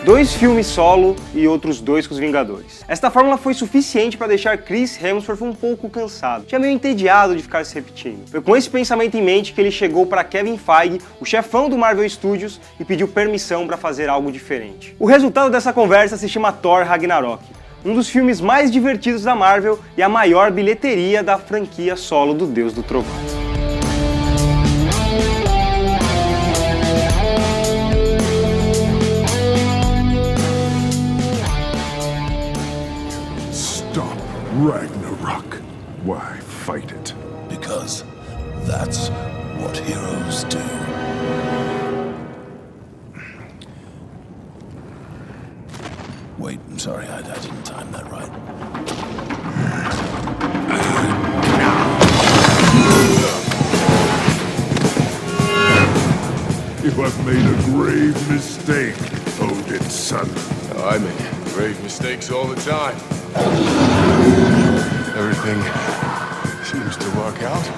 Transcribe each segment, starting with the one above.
2 filmes solo e outros 2 com os Vingadores. Esta fórmula foi suficiente para deixar Chris Hemsworth um pouco cansado, já meio entediado de ficar se repetindo. Foi com esse pensamento em mente que ele chegou para Kevin Feige, o chefão do Marvel Studios, e pediu permissão para fazer algo diferente. O resultado dessa conversa se chama Thor Ragnarok, um dos filmes mais divertidos da Marvel e a maior bilheteria da franquia solo do Deus do Trovão. Stop Ragnarok. Why fight it? Because that's what heroes do. Wait, I'm sorry, I didn't time that right. You have made a grave mistake, Odin's son. I make grave mistakes all the time. Everything seems to work out.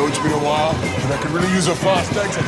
It's been a while, and I could really use a fast exit.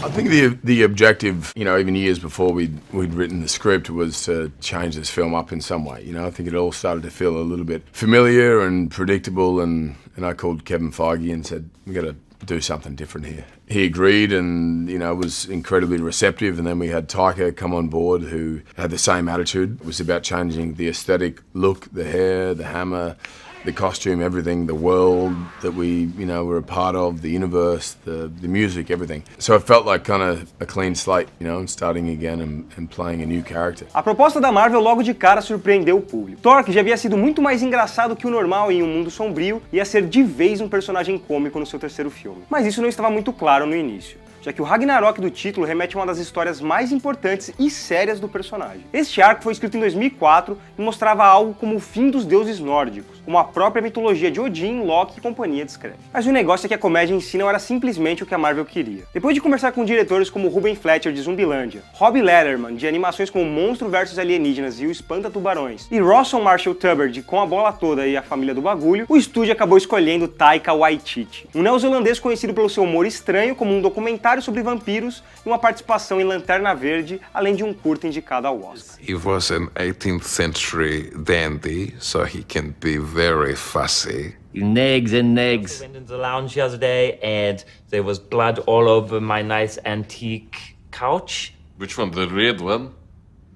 I think the objective, even years before we'd written the script, was to change this film up in some way. I think it all started to feel a little bit familiar and predictable, and I called Kevin Feige and said, we got to do something different here. He agreed and, was incredibly receptive, and then we had Taika come on board who had the same attitude. It was about changing the aesthetic look, the hair, the hammer, the costume, everything, the world that we, were a part of, the universe, the music, everything. So it felt like kind of a clean slate, starting again and playing a new character. A proposta da Marvel logo de cara surpreendeu o público. Thor, que já havia sido muito mais engraçado que o normal em Um Mundo Sombrio, ia ser de vez um personagem cômico no seu terceiro filme. Mas isso não estava muito claro no início, já que o Ragnarok do título remete a uma das histórias mais importantes e sérias do personagem. Este arco foi escrito em 2004 e mostrava algo como o fim dos deuses nórdicos, como a própria mitologia de Odin, Loki e companhia descreve. Mas o negócio é que a comédia em si não era simplesmente o que a Marvel queria. Depois de conversar com diretores como Ruben Fletcher de Zumbilândia, Rob Letterman de animações como Monstro vs Alienígenas e o Espanta-Tubarões, e Rawson Marshall Tuber de Com a Bola Toda e a Família do Bagulho, o estúdio acabou escolhendo Taika Waititi, um neozelandês conhecido pelo seu humor estranho, como um documentário sobre vampiros e uma participação em Lanterna Verde, além de um curta indicado ao Oscar. He was an 18th century dandy, so he can be very fussy. Negs and negs. I went into the lounge the other day and there was blood all over my nice antique couch. Which one, the red one?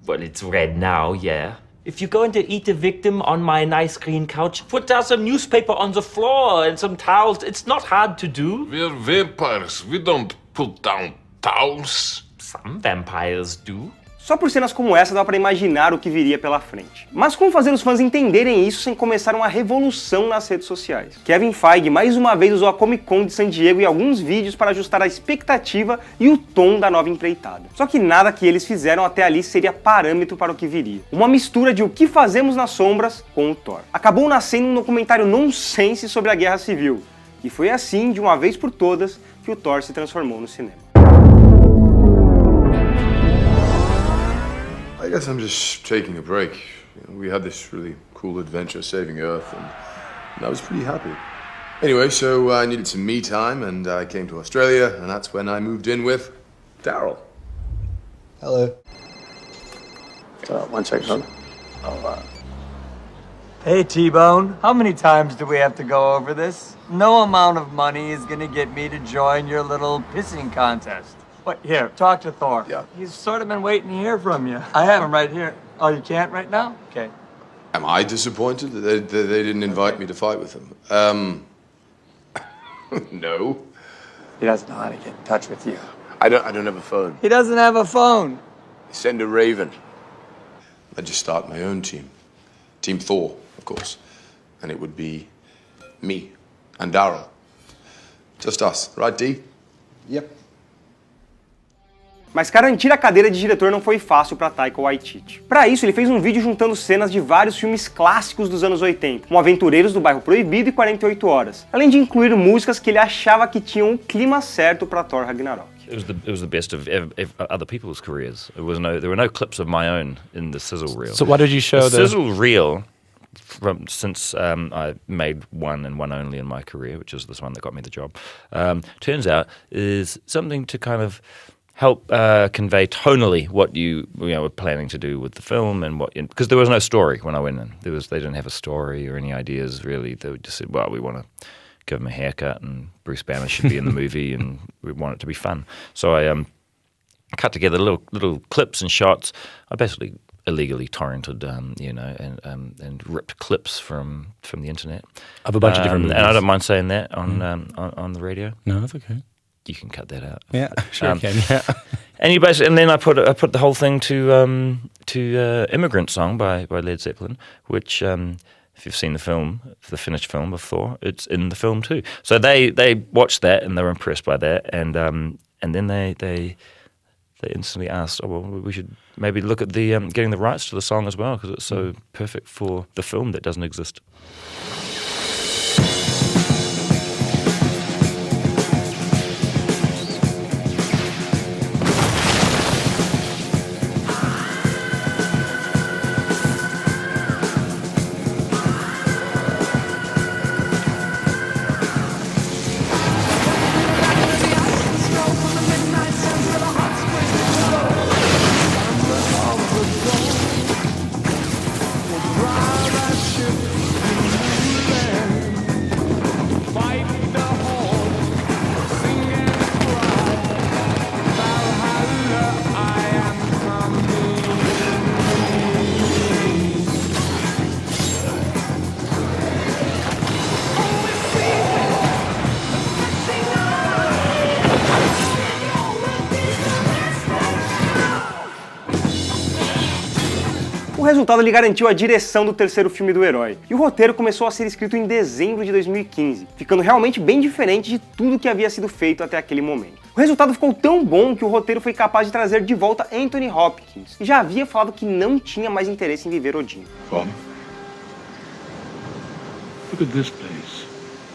Well, it's red now, yeah. If you're going to eat a victim on my nice green couch, put down some newspaper on the floor and some towels. It's not hard to do. We're vampires. We don't put down towels. Some vampires do. Só por cenas como essa dá pra imaginar o que viria pela frente. Mas como fazer os fãs entenderem isso sem começar uma revolução nas redes sociais? Kevin Feige mais uma vez usou a Comic Con de San Diego e alguns vídeos para ajustar a expectativa e o tom da nova empreitada. Só que nada que eles fizeram até ali seria parâmetro para o que viria. Uma mistura de O que Fazemos nas Sombras com o Thor. Acabou nascendo um documentário nonsense sobre a Guerra Civil. E foi assim, de uma vez por todas, que o Thor se transformou no cinema. I guess I'm just taking a break. We had this really cool adventure saving Earth, and I was pretty happy. Anyway, so I needed some me time, and I came to Australia, and that's when I moved in with Daryl. Hello. One second. Hey, T-Bone. How many times do we have to go over this? No amount of money is gonna get me to join your little pissing contest. What? Here, talk to Thor. Yeah. He's sort of been waiting to hear from you. I have him right here. Oh, you can't right now? Okay. Am I disappointed that they didn't invite me to fight with them? No. He doesn't know how to get in touch with you. I don't have a phone. He doesn't have a phone. Send a raven. I'd just start my own team. Team Thor, of course. And it would be me and Daryl. Just us, right, D? Yep. Mas garantir a cadeira de diretor não foi fácil para Taika Waititi. Para isso, ele fez um vídeo juntando cenas de vários filmes clássicos dos anos 80, como Aventureiros do Bairro Proibido e 48 Horas, além de incluir músicas que ele achava que tinham o clima certo para Thor Ragnarok. It was the best of other people's careers. There were no clips of my own in the sizzle reel. So what did you show? The sizzle reel, since I made one and one only in my career, which is this one that got me the job, turns out is something to kind of help convey tonally what you were planning to do with the film, and because there was no story when I went in. They didn't have a story or any ideas really. They just said, well, we want to give him a haircut and Bruce Banner should be in the movie and we want it to be fun. So I cut together little clips and shots. I basically illegally torrented, and ripped clips from the internet of a bunch of different movies. And I don't mind saying that on the radio. No, that's okay. You can cut that out. Yeah, sure I can. Yeah. And then I put the whole thing to "Immigrant Song" by Led Zeppelin, which if you've seen the finished film of Thor, it's in the film too. So they watched that and they were impressed by that, and then they instantly asked, oh well, we should maybe look at the getting the rights to the song as well because it's so perfect for the film that doesn't exist. O resultado lhe garantiu a direção do terceiro filme do herói, e o roteiro começou a ser escrito em dezembro de 2015, ficando realmente bem diferente de tudo que havia sido feito até aquele momento. O resultado ficou tão bom que o roteiro foi capaz de trazer de volta Anthony Hopkins, que já havia falado que não tinha mais interesse em viver Odin. Father, look at this place.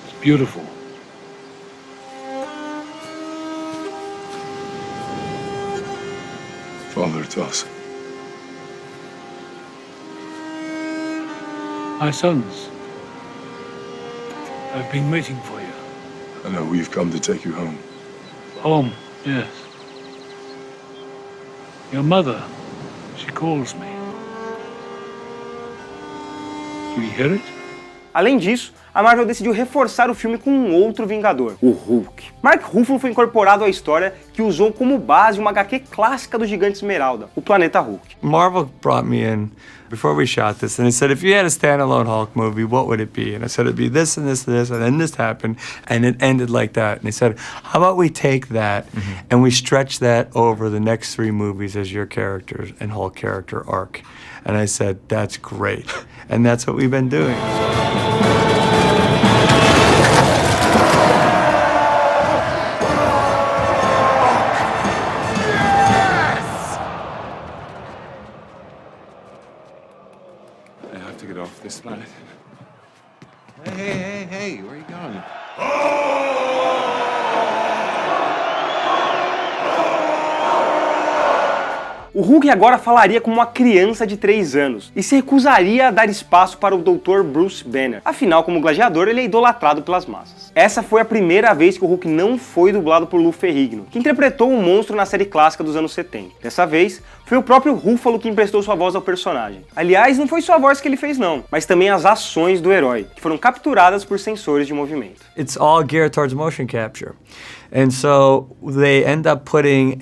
It's beautiful. Father, it's us. My sons. I've been waiting for you. I know we've come to take you home. Home, yes. Your mother, she calls me. Do you hear it? Além disso, a Marvel decidiu reforçar o filme com um outro Vingador, o Hulk. Mark Ruffalo foi incorporado à história, que usou como base uma HQ clássica do Gigante Esmeralda, o Planeta Hulk. Marvel brought me in before we shot this, and they said, if you had a standalone Hulk movie, what would it be? And I said, it'd be this and this and this, and then this happened, and it ended like that. And they said, how about we take that and we stretch that over the next 3 movies as your character and Hulk character arc? And I said, that's great. And that's what we've been doing. I have to get off this planet. Hey, where are you going? o Hulk agora falaria como uma criança de 3 anos e se recusaria a dar espaço para o Dr. Bruce Banner. Afinal, como gladiador, ele é idolatrado pelas massas. Essa foi a primeira vez que o Hulk não foi dublado por Lou Ferrigno, que interpretou o monstro na série clássica dos anos 70. Dessa vez, foi o próprio Ruffalo que emprestou sua voz ao personagem. Aliás, não foi só a voz que ele fez não, mas também as ações do herói, que foram capturadas por sensores de movimento. It's all geared towards motion capture. And so they end up putting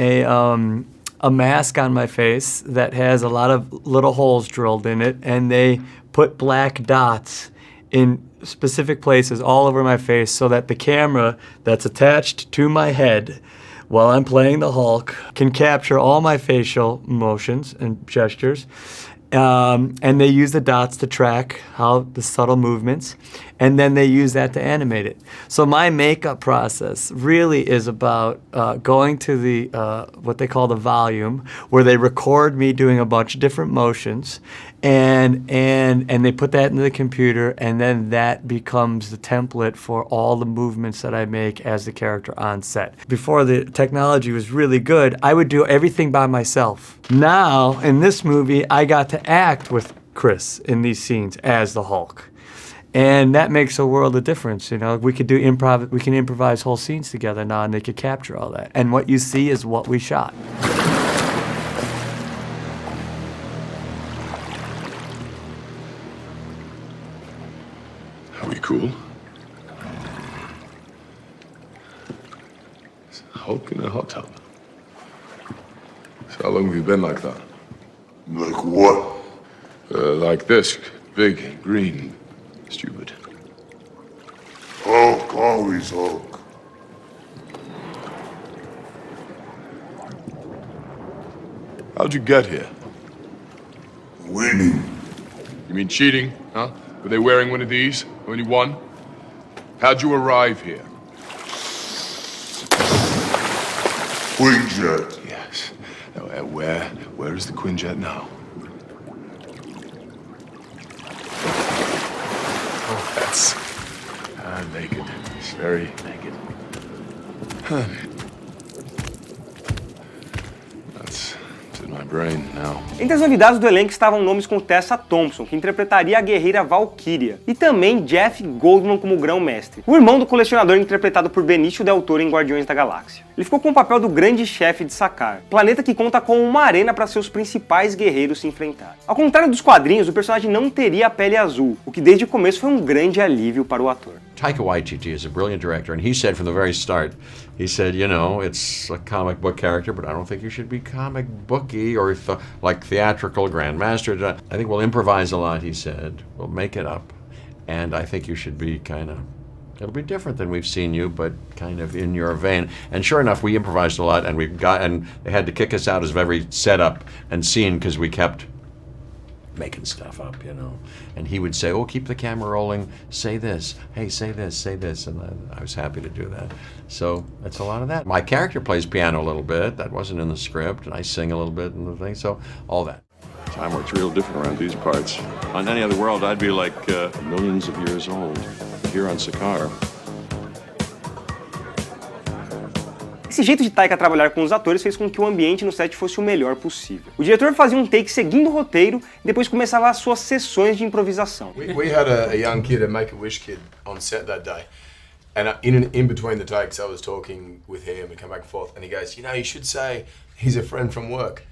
a mask on my face that has a lot of little holes drilled in it, and they put black dots in specific places all over my face so that the camera that's attached to my head while I'm playing the Hulk can capture all my facial motions and gestures. And they use the dots to track how the subtle movements, and then they use that to animate it. So my makeup process really is about going to the what they call the volume, where they record me doing a bunch of different motions, and they put that into the computer, and then that becomes the template for all the movements that I make as the character on set. Before the technology was really good, I would do everything by myself. Now, in this movie, I got to act with Chris in these scenes as the Hulk. And that makes a world of difference, you know. We can improvise whole scenes together now, and they could capture all that. And what you see is what we shot. Are we cool? It's Hulk in a hot tub. So how long have you been like that? Like what? Like this. Big, green, stupid. Hulk, always Hulk. How'd you get here? Winning. You mean cheating, huh? Were they wearing one of these when you won? How'd you arrive here? Quinjet. Yes. Now, where is the Quinjet now? Oh, that's naked. It's very naked. That's in my brain now. Entre as novidades do elenco estavam nomes como Tessa Thompson, que interpretaria a guerreira Valkyria, e também Jeff Goldblum como Grão-Mestre, o irmão do colecionador interpretado por Benicio Del Toro em Guardiões da Galáxia. Ele ficou com o papel do grande chefe de Sakaar, planeta que conta com uma arena para seus principais guerreiros se enfrentar. Ao contrário dos quadrinhos, o personagem não teria a pele azul, o que desde o começo foi um grande alívio para o ator. Taika Waititi is a brilliant director, and he said from the very start, he said, you know, it's a comic book character, but I don't think you should be comic booky or like theatrical grandmaster. I think we'll improvise a lot, he said. We'll make it up. And I think you should be it'll be different than we've seen you, but kind of in your vein. And sure enough, we improvised a lot, and they had to kick us out of every setup and scene because we kept making stuff up, you know. And he would say, oh, keep the camera rolling, say this, hey, say this, and I was happy to do that. So that's a lot of that. My character plays piano a little bit, that wasn't in the script, and I sing a little bit and the thing, so all that. Time works real different around these parts. On any other world, I'd be like millions of years old. Here on Sakaar. Esse jeito de Taika trabalhar com os atores fez com que o ambiente no set fosse o melhor possível. O diretor fazia um take seguindo o roteiro e depois começava as suas sessões de improvisação. We had a young kid, a Make-A-Wish kid, on set that day. And in between the takes, I was talking with him and come back and forth, and he goes, you know, you should say he's a friend from work.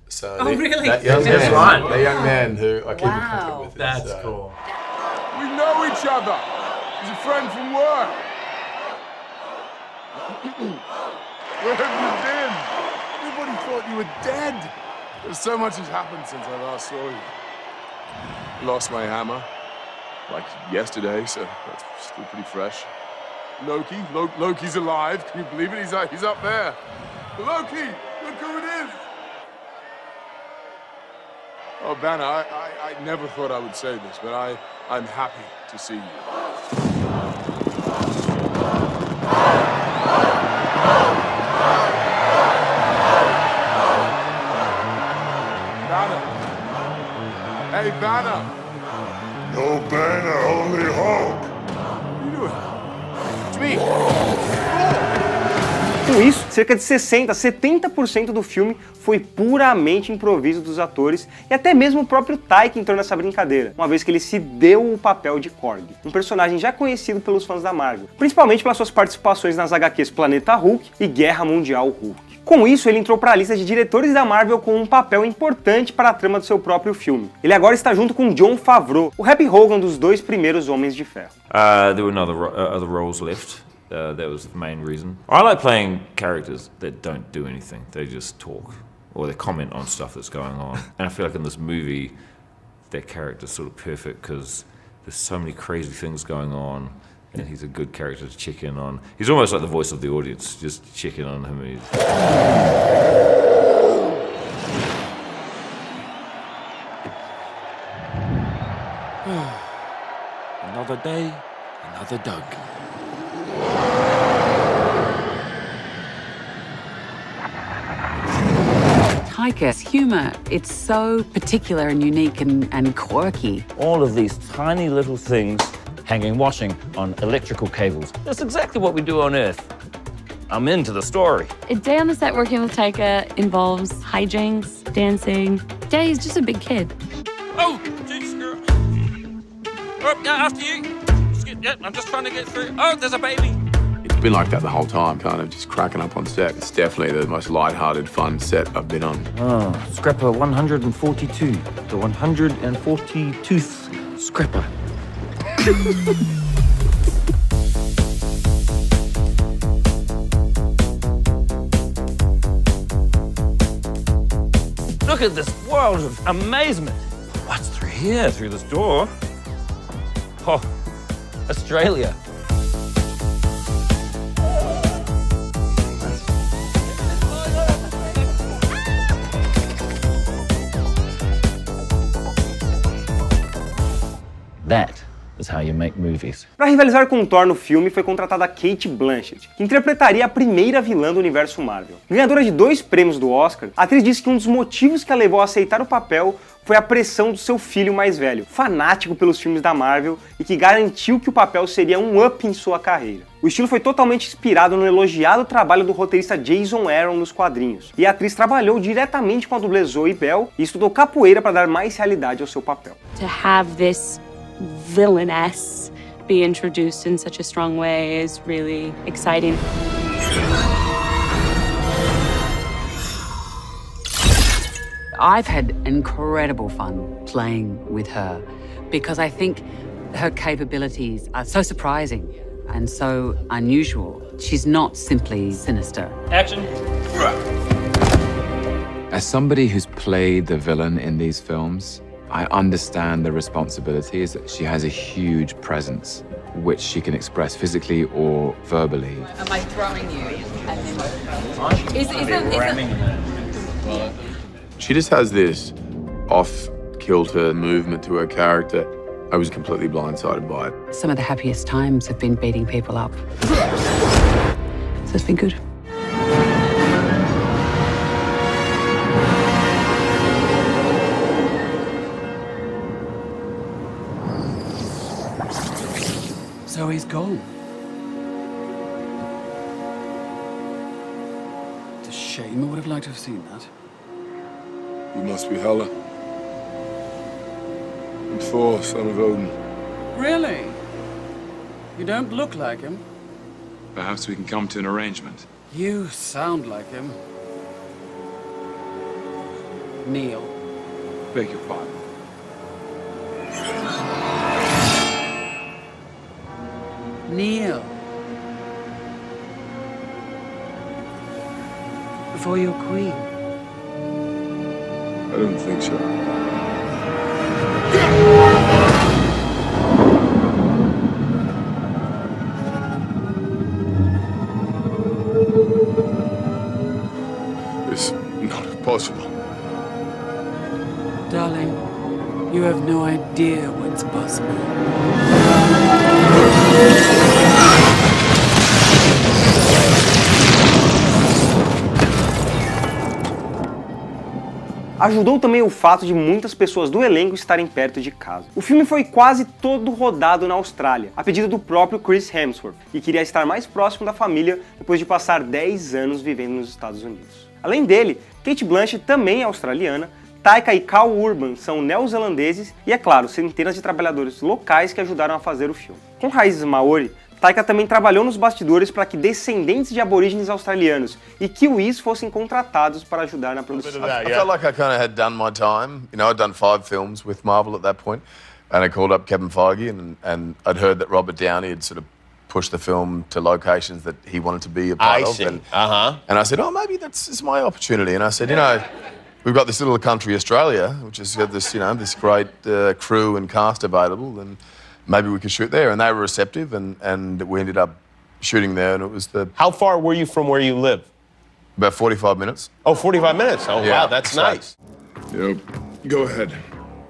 So really? That young That's man, right. the young man who I keep in contact with. That's cool. We know each other. He's a friend from work. Where have you been? Everybody thought you were dead. There's so much has happened since I last saw you. Lost my hammer, like yesterday, so that's still pretty fresh. Loki's alive. Can you believe it? He's up there. Loki, look who it is. Oh, Banner, I never thought I would say this, but I'm happy to see you. Banner. Hey, Banner. No Banner, only Hulk. What are you doing? It's me. Com Com isso, cerca de 60% a 70% do filme foi puramente improviso dos atores e até mesmo o próprio Taika entrou nessa brincadeira, uma vez que ele se deu o papel de Korg, um personagem já conhecido pelos fãs da Marvel, principalmente pelas suas participações nas HQs Planeta Hulk e Guerra Mundial Hulk. Com isso, ele entrou para a lista de diretores da Marvel com um papel importante para a trama do seu próprio filme. Ele agora está junto com Jon Favreau, o Happy Hogan dos 2 primeiros Homens de Ferro. There were other roles left. That was the main reason. I like playing characters that don't do anything. They just talk or they comment on stuff that's going on. And I feel like in this movie, that character's sort of perfect because there's so many crazy things going on. And he's a good character to check in on. He's almost like the voice of the audience, just check in on him. Another day, another Doug. Taika's humor, it's so particular and unique and quirky. All of these tiny little things hanging washing on electrical cables. That's exactly what we do on Earth. I'm into the story. A day on the set working with Taika involves hijinks, dancing. Daddy's just a big kid. Oh, Jesus, girl. Oh, yeah, after you. I'm just trying to get through. Oh, there's a baby. It's been like that the whole time, kind of just cracking up on set. It's definitely the most light-hearted, fun set I've been on. Oh, Scrapper 142. The 142th Scrapper. Look at this world of amazement. What's through here, through this door? Oh, Australia. That is how you make movies. Para rivalizar com Thor no filme, foi contratada Cate Blanchett, que interpretaria a primeira vilã do universo Marvel. Ganhadora de 2 prêmios do Oscar, a atriz disse que um dos motivos que a levou a aceitar o papel foi a pressão do seu filho mais velho, fanático pelos filmes da Marvel e que garantiu que o papel seria um up em sua carreira. O estilo foi totalmente inspirado no elogiado trabalho do roteirista Jason Aaron nos quadrinhos, e a atriz trabalhou diretamente com a dublê Zoe Bell e estudou capoeira para dar mais realidade ao seu papel. To have this villainess be introduced in such a strong way is really exciting. I've had incredible fun playing with her because I think her capabilities are so surprising and so unusual. She's not simply sinister. Action. As somebody who's played the villain in these films, I understand the responsibilities. She has a huge presence, which she can express physically or verbally. Am I throwing you? She just has this off-kilter movement to her character. I was completely blindsided by it. Some of the happiest times have been beating people up. So it's been good. So he's gone. It's a shame. I would have liked to have seen that. You must be Hela. And Thor, son of Odin. Really? You don't look like him. Perhaps we can come to an arrangement. You sound like him. Neil. Beg your pardon. Neil. Before you're queen. I don't think so. It's not possible. Darling, you have no idea what's possible. A Ajudou também o fato de muitas pessoas do elenco estarem perto de casa. O filme foi quase todo rodado na Austrália, a pedido do próprio Chris Hemsworth, que queria estar mais próximo da família depois de passar 10 anos vivendo nos Estados Unidos. Além dele, Cate Blanchett também é australiana, Taika e Carl Urban são neozelandeses e, é claro, centenas de trabalhadores locais que ajudaram a fazer o filme. Com raízes maori, Taika também trabalhou nos bastidores para que descendentes de aborígenes australianos e kiwis fossem contratados para ajudar na produção. I felt like I kind of had done my time. You know, I'd done 5 films with Marvel at that point, and I called up Kevin Feige, and I'd heard that Robert Downey had sort of pushed the film to locations that he wanted to be a part of. And I said, oh, maybe that's my opportunity. And I said, you know, we've got this little country, Australia, which has got this, you know, this great crew and cast available, and maybe we could shoot there. And they were receptive, and we ended up shooting there, and it was the... How far were you from where you live? About 45 minutes. Oh, 45 minutes. Oh, Yeah, wow, that's so- nice. You know, go ahead.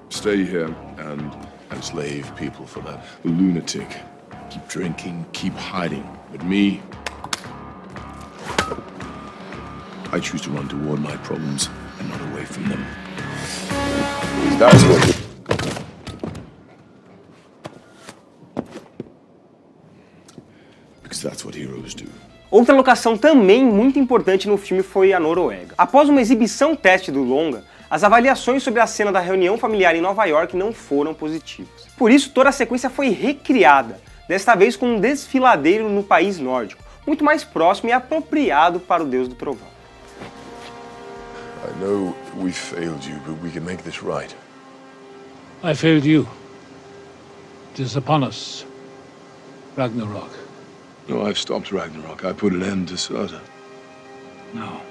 Stay here and enslave people for that. Lunatic. Keep drinking, keep hiding. But me, I choose to run toward my problems and not away from them. That's what... Because that's what heroes do. Outra locação também muito importante no filme foi a Noruega. Após uma exibição teste do longa, as avaliações sobre a cena da reunião familiar em Nova York não foram positivas. Por isso, toda a sequência foi recriada, desta vez com um desfiladeiro no país nórdico, muito mais próximo e apropriado para o Deus do Trovão. I know we failed you, but we can make this right. I failed you. It is upon us. Ragnarok. No, I've stopped Ragnarok. I put an end to Surta. No.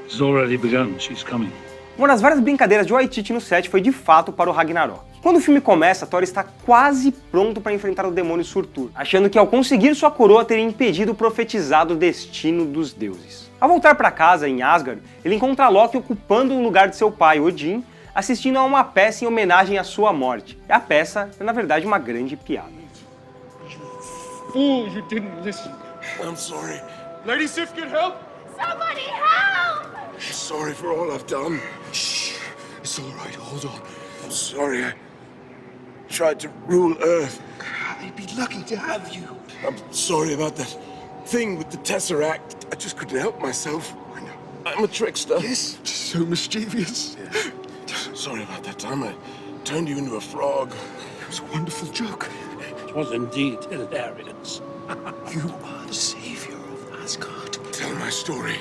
It's already begun. She's coming. Uma das várias brincadeiras de Waititi no set foi de fato para o Ragnarok. Quando o filme começa, Thor está quase pronto para enfrentar o demônio Surtur, achando que ao conseguir sua coroa teria impedido o profetizado destino dos deuses. Ao voltar para casa, em Asgard, ele encontra Loki ocupando o lugar de seu pai, Odin, assistindo a uma peça em homenagem à sua morte. E a peça é, na verdade, uma grande piada. Fool, you didn't listen. I'm sorry. Lady Sif, get help! Somebody help! Sorry for all I've done. Shh. It's all right. Hold on. I'm sorry. I tried to rule Earth. They'd be lucky to have you. I'm sorry about that thing with the Tesseract. I just couldn't help myself. I know. I'm a trickster. Yes. So mischievous. Sorry about that time. I turned you into a frog. It was a wonderful joke. It was indeed hilarious. You are the savior of Asgard. Tell my story.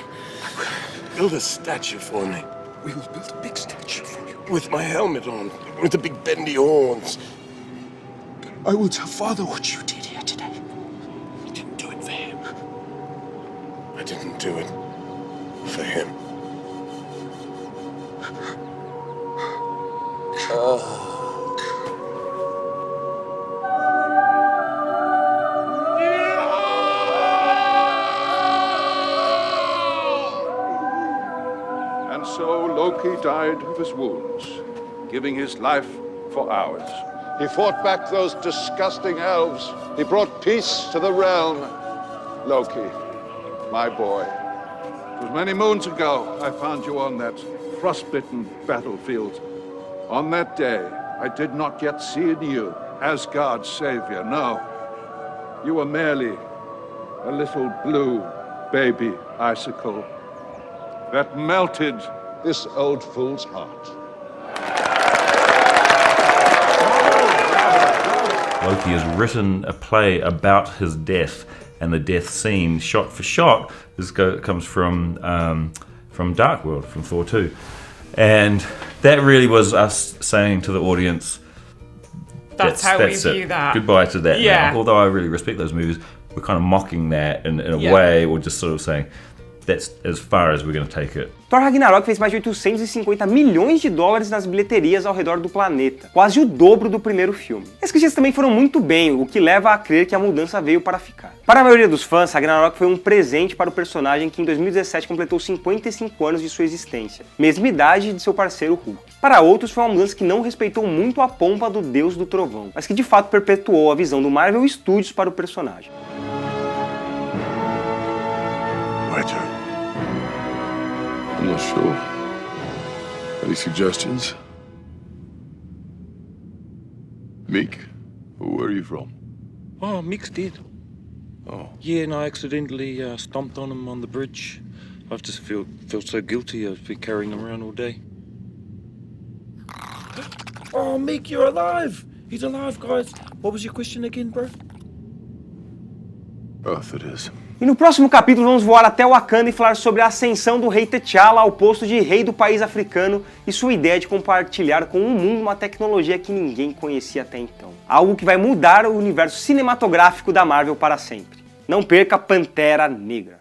Build a statue for me. We will build a big statue for you. With my helmet on, with the big bendy horns. I will tell Father what you did here today. You didn't do it for him. I didn't do it for him. And so Loki died of his wounds, giving his life for ours. He fought back those disgusting elves. He brought peace to the realm. Loki, my boy. It was many moons ago I found you on that frostbitten battlefield. On that day, I did not yet see in you Asgard's savior, no. You were merely a little blue baby icicle that melted this old fool's heart. Loki has written a play about his death, and the death scene, shot for shot, comes from Dark World, from Thor 2. And that really was us saying to the audience, That's how we view that. Goodbye to that. Yeah. Now. Although I really respect those movies, we're kind of mocking that in a Yeah. way, or just sort of saying, that's as far as we're going to take it. Thor Ragnarok fez mais de 850 milhões de dólares nas bilheterias ao redor do planeta, quase o dobro do primeiro filme. As críticas também foram muito bem, o que leva a crer que a mudança veio para ficar. Para a maioria dos fãs, Ragnarok foi um presente para o personagem que em 2017 completou 55 anos de sua existência, mesma idade de seu parceiro Hulk. Para outros, foi uma mudança que não respeitou muito a pompa do Deus do Trovão, mas que de fato perpetuou a visão do Marvel Studios para o personagem. My turn. I'm not sure. Any suggestions? Meek, where are you from? Oh, Mick's dead. Oh. Yeah, and I accidentally stomped on him on the bridge. I've just felt so guilty. I've been carrying him around all day. Oh, Mick, you're alive! He's alive, guys. What was your question again, bro? Earth it is. E no próximo capítulo vamos voar até Wakanda e falar sobre a ascensão do rei T'Challa ao posto de rei do país africano e sua ideia de compartilhar com o mundo uma tecnologia que ninguém conhecia até então. Algo que vai mudar o universo cinematográfico da Marvel para sempre. Não perca Pantera Negra.